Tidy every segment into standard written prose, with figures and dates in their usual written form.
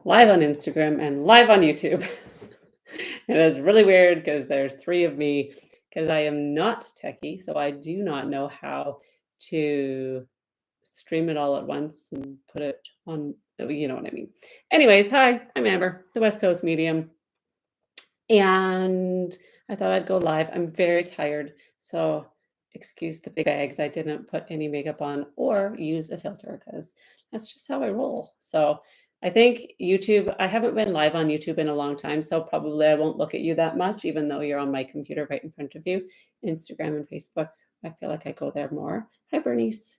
live on Instagram, and live on YouTube. And it's really weird because there's three of me because I am not techie, so I do not know how to stream it all at once and put it on. You know what I mean. Anyways, hi, I'm Amber, the West Coast medium, and I thought I'd go live. I'm very tired, so excuse the big bags. I didn't put any makeup on or use a filter because that's just how I roll. So I think YouTube, I haven't been live on YouTube in a long time, so probably I won't look at you that much, even though you're on my computer right in front of you. Instagram and Facebook, I feel like I go there more. Hi, Bernice.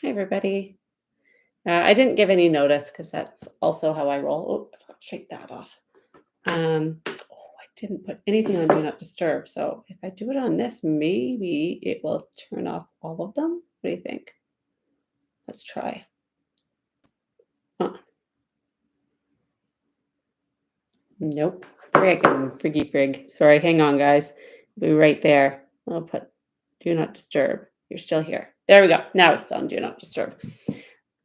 Hi, everybody. I didn't give any notice because that's also how I roll. Oh, I've got to shake that off. I didn't put anything on Do Not Disturb. So if I do it on this, maybe it will turn off all of them. What do you think? Let's try. Nope. Frig and friggy frig. Sorry, hang on, guys. Be right there. I'll put Do Not Disturb. You're still here. There we go. Now it's on Do Not Disturb.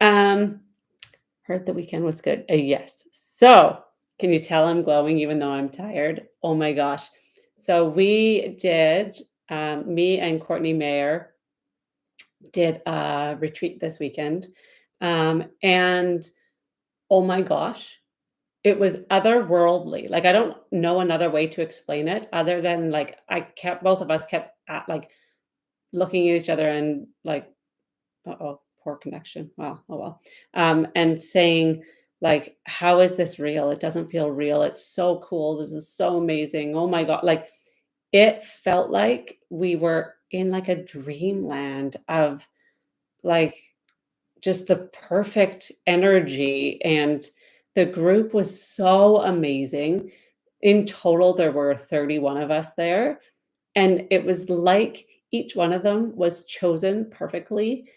Heard the weekend was good. Yes. So can you tell I'm glowing even though I'm tired? Oh my gosh. So we did, me and Courtney Mayer did a retreat this weekend. And oh my gosh, it was otherworldly. Like, I don't know another way to explain it other than like both of us kept at like looking at each other and like, uh-oh, poor connection. Wow. Oh well. And saying, like, how is this real? It doesn't feel real. It's so cool. This is so amazing. Oh my God. Like, it felt like we were in like a dreamland of like just the perfect energy. And the group was so amazing. In total, there were 31 of us there. And it was like each one of them was chosen perfectly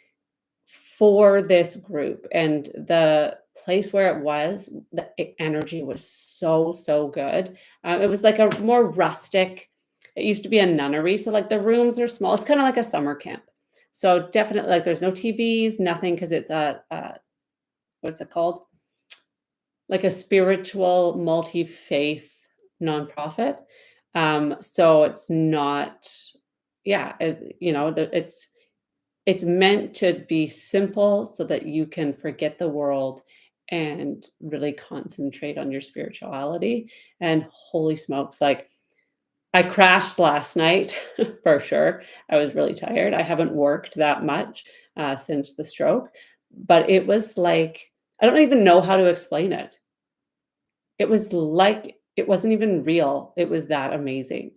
for this group, and the place where it was, the energy was so, so good. It was like a more rustic, it used to be a nunnery, so, like, the rooms are small. It's kinda like a summer camp. So, definitely, like, there's no TVs, nothing, because it's a what's it called? Like a spiritual multi-faith nonprofit. So it's not, yeah, it's meant to be simple so that you can forget the world and really concentrate on your spirituality. And holy smokes, like, I crashed last night for sure. I was really tired. I haven't worked that much since the stroke, but it was like, I don't even know how to explain it. It was like it wasn't even real. It was that amazing.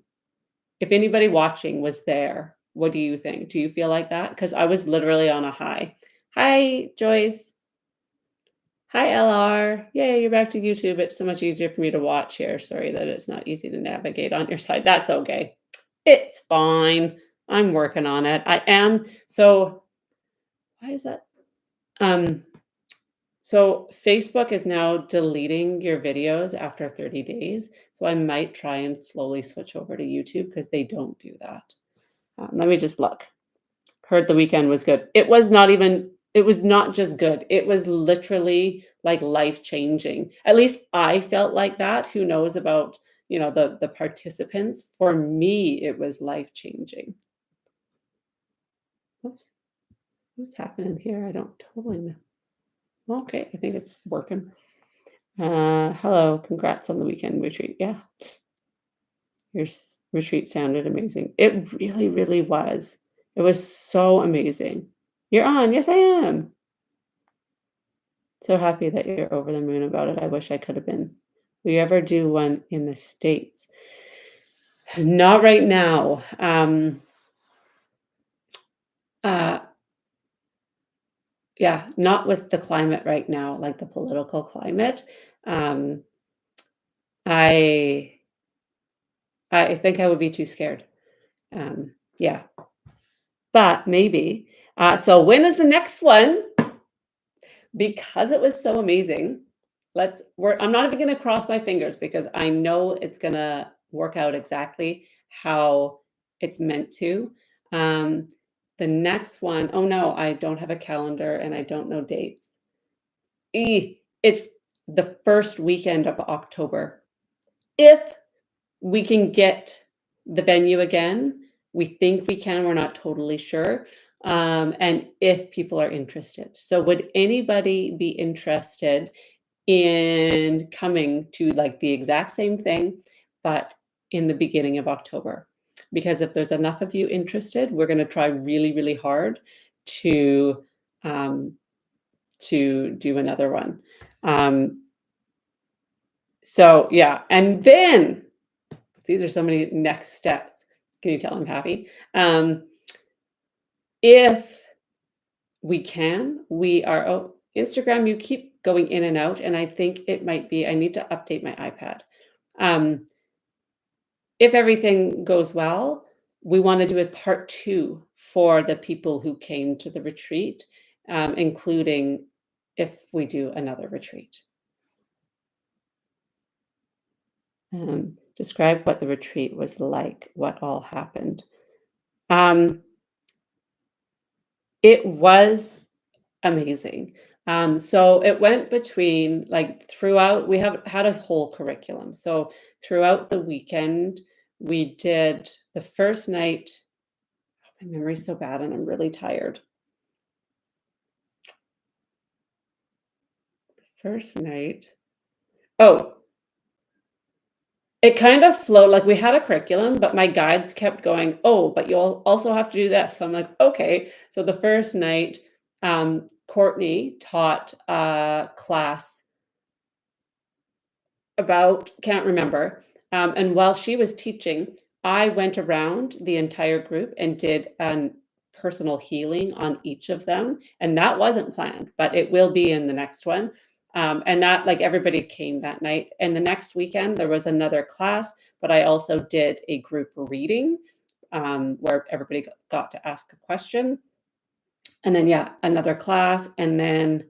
If anybody watching was there, what do you think? Do you feel like that? Because I was literally on a high. Hi, Joyce. Hi, LR. Yay, you're back to YouTube. It's so much easier for me to watch here. Sorry that it's not easy to navigate on your side. That's okay. It's fine. I'm working on it. I am. So why is that? Um, so Facebook is now deleting your videos after 30 days. So I might try and slowly switch over to YouTube because they don't do that. Let me just look. Heard the weekend was good. It was not just good. It was literally like life changing. At least I felt like that. Who knows about, the participants? For me, it was life changing. Oops. What's happening here? I don't totally know. Okay, I think it's working. Hello, congrats on the weekend retreat. Yeah, your retreat sounded amazing. It really, really was. It was so amazing. You're on. Yes, I am. So happy that you're over the moon about it. I wish I could have been. Will you ever do one in the States? Not right now. Uh, yeah, not with the climate right now, like the political climate. Um, I I think I would be too scared. Yeah, but maybe. So when is the next one? Because it was so amazing. I'm not even going to cross my fingers because I know it's going to work out exactly how it's meant to. Um, the next one, oh no, I don't have a calendar and I don't know dates. It's the first weekend of October. If we can get the venue again, we think we can, we're not totally sure, and if people are interested. So would anybody be interested in coming to, like, the exact same thing, but in the beginning of October? Because if there's enough of you interested, we're gonna try really, really hard to, um, to do another one. Um, so, yeah, and then these are so many next steps. Can you tell I'm happy? If we can, we are Instagram, you keep going in and out, and I think it might be I need to update my iPad. Um, if everything goes well, we wanna do a part 2 for the people who came to the retreat, including if we do another retreat. Describe what the retreat was like, what all happened. Um, it was amazing. So it went between, like, throughout we have had a whole curriculum. So throughout the weekend, we did the first night. My memory's so bad and I'm really tired. First night. Oh, it kind of flowed, like, we had a curriculum, but my guides kept going, "Oh, but you'll also have to do this." So I'm like, "Okay." So the first night, Courtney taught a class about can't remember, and while she was teaching, I went around the entire group and did an personal healing on each of them, and that wasn't planned, but it will be in the next one, and that like, everybody came that night, and the next weekend, there was another class, but I also did a group reading, where everybody got to ask a question, and then, yeah, another class, and then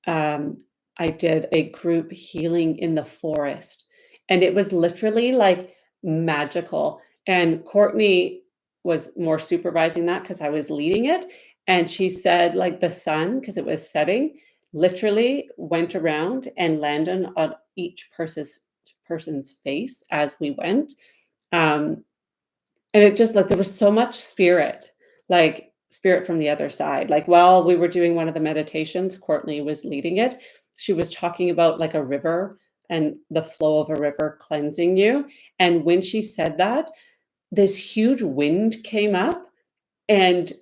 um, I did a group healing in the forest, and it was literally, like, magical, and Courtney was more supervising that because I was leading it, and she said, like, the sun, because it was setting, literally went around and landed on each person's face as we went, um, and it just like, there was so much spirit, like, spirit from the other side. Like, while we were doing one of the meditations, Courtney was leading it. She was talking about, like, a river and the flow of a river cleansing you, and when she said that, this huge wind came up and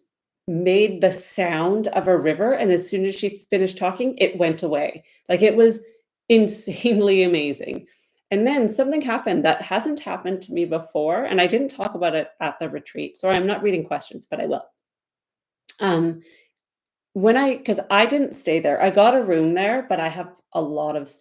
made the sound of a river, and as soon as she finished talking, it went away. Like, it was insanely amazing. And then something happened that hasn't happened to me before, and I didn't talk about it at the retreat, so I'm not reading questions, but I will. Um, when I because I didn't stay there. I got a room there, but I have a lot of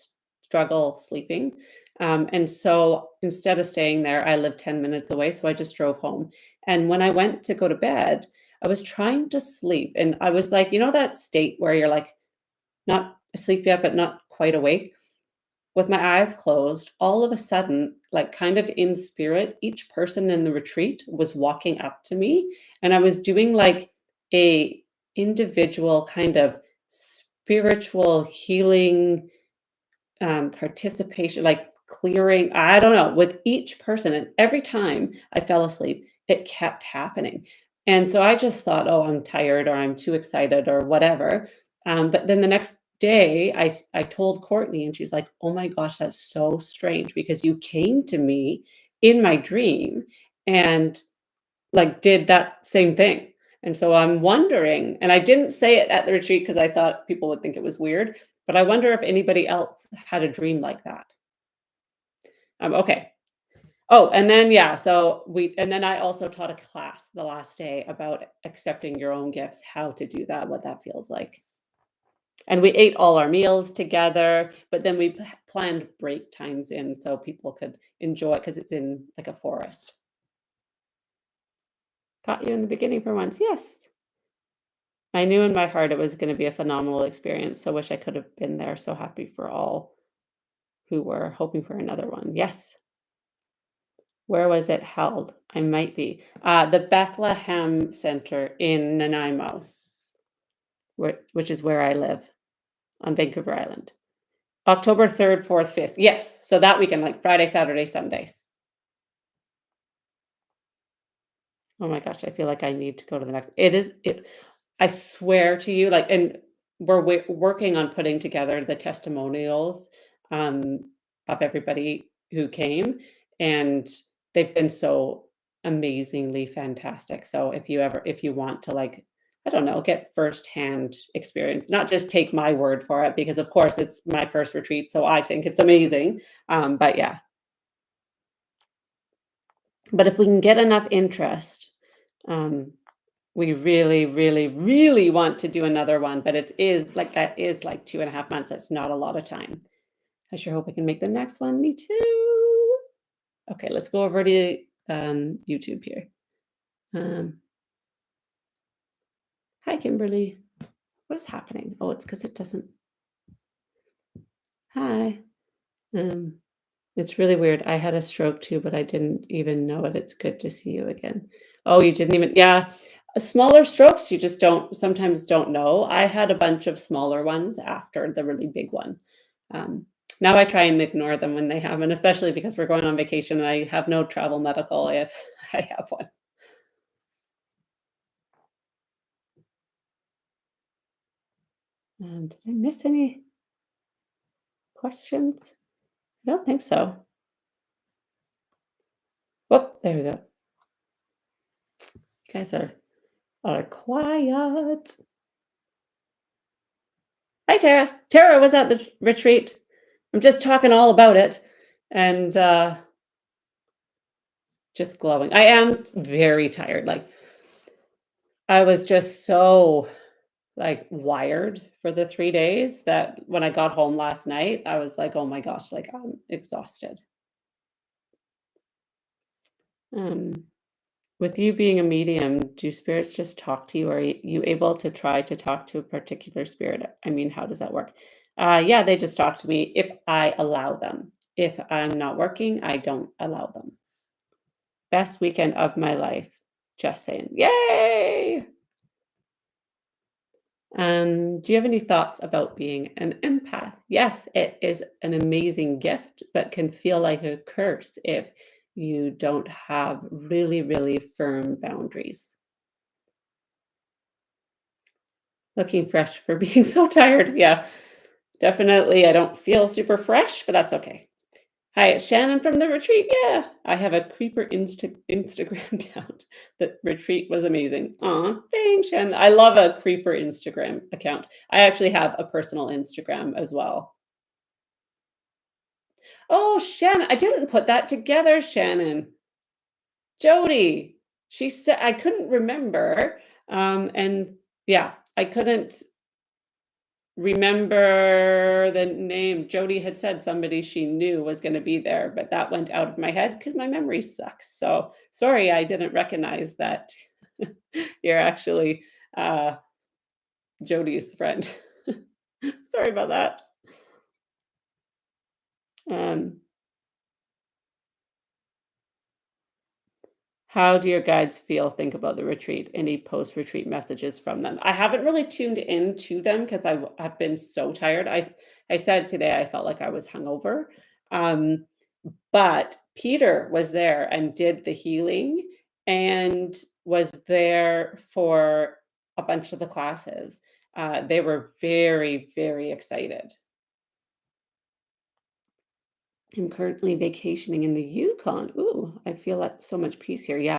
struggle sleeping. And so instead of staying there, I live 10 minutes away, so I just drove home. And when I went to go to bed, I was trying to sleep and I was like, you know that state where you're like not asleep yet, but not quite awake? With my eyes closed, all of a sudden, like kind of in spirit, each person in the retreat was walking up to me and I was doing like a individual kind of spiritual healing participation, like clearing, I don't know, with each person. And every time I fell asleep, it kept happening. And so I just thought, oh, I'm tired or I'm too excited or whatever. But then the next day, I told Courtney, and she's like, oh my gosh, that's so strange because you came to me in my dream and like did that same thing. And so I'm wondering, and I didn't say it at the retreat because I thought people would think it was weird, but I wonder if anybody else had a dream like that. Okay. Oh, and then yeah, so and then I also taught a class the last day about accepting your own gifts, how to do that, what that feels like. And we ate all our meals together, but then we planned break times in so people could enjoy it because it's in like a forest. Caught you in the beginning for once. Yes. I knew in my heart it was gonna be a phenomenal experience, so wish I could have been there, so happy for all who were hoping for another one. Yes. Where was it held? I might be. The Bethlehem Center in Nanaimo, which is where I live on Vancouver Island. October 3rd, 4th, 5th. Yes, so that weekend, like Friday, Saturday, Sunday. Oh my gosh, I feel like I need to go to the next I swear to you, like, and we're working on putting together the testimonials, um, of everybody who came, and they've been so amazingly fantastic. So if you want to, like, I don't know, get firsthand experience, not just take my word for it, because of course it's my first retreat, so I think it's amazing. But yeah, but if we can get enough interest, um, we really, really, really want to do another one, but that is like 2.5 months. That's not a lot of time. I sure hope I can make the next one. Me too. Okay, let's go over to YouTube here. Um, Hi, Kimberly. What is happening? Oh, it's because it doesn't. Hi. Um, it's really weird. I had a stroke too, but I didn't even know it. It's good to see you again. Oh, you didn't even, yeah. Smaller strokes, you just sometimes don't know. I had a bunch of smaller ones after the really big one. Um, Now I try and ignore them when they happen, especially because we're going on vacation and I have no travel medical if I have one. Did I miss any questions? I don't think so. Oh, there we go. You guys are quiet. Hi, Tara. Tara was at the retreat. I'm just talking all about it and just glowing. I am very tired. Like I was just so like wired for the 3 days that when I got home last night, I was like, "Oh my gosh, like I'm exhausted." Um, with you being a medium, do spirits just talk to you? Or are you able to try to talk to a particular spirit? I mean, how does that work? Yeah, they just talk to me if I allow them. If I'm not working, I don't allow them. Best weekend of my life. Just saying. Yay! Do you have any thoughts about being an empath? Yes, it is an amazing gift, but can feel like a curse if you don't have really, really firm boundaries. Looking fresh for being so tired. Yeah, definitely. I don't feel super fresh, but that's okay. Hi, it's Shannon from the retreat. Yeah, I have a creeper Instagram account. The retreat was amazing. Aw, thanks, Shannon. I love a creeper Instagram account. I actually have a personal Instagram as well. Oh, Shannon, I didn't put that together, Shannon. Jody, she said I couldn't remember. And yeah, I couldn't remember the name. Jody had said somebody she knew was going to be there, but that went out of my head because my memory sucks. So sorry, I didn't recognize that you're actually uh, Jody's friend. Sorry about that. Um, how do your guides think about the retreat? Any post-retreat messages from them? I haven't really tuned into them because I've been so tired. I said today I felt like I was hungover. Um, But Peter was there and did the healing and was there for a bunch of the classes. They were very, very excited. I'm currently vacationing in the Yukon. Ooh, I feel like so much peace here. Yeah.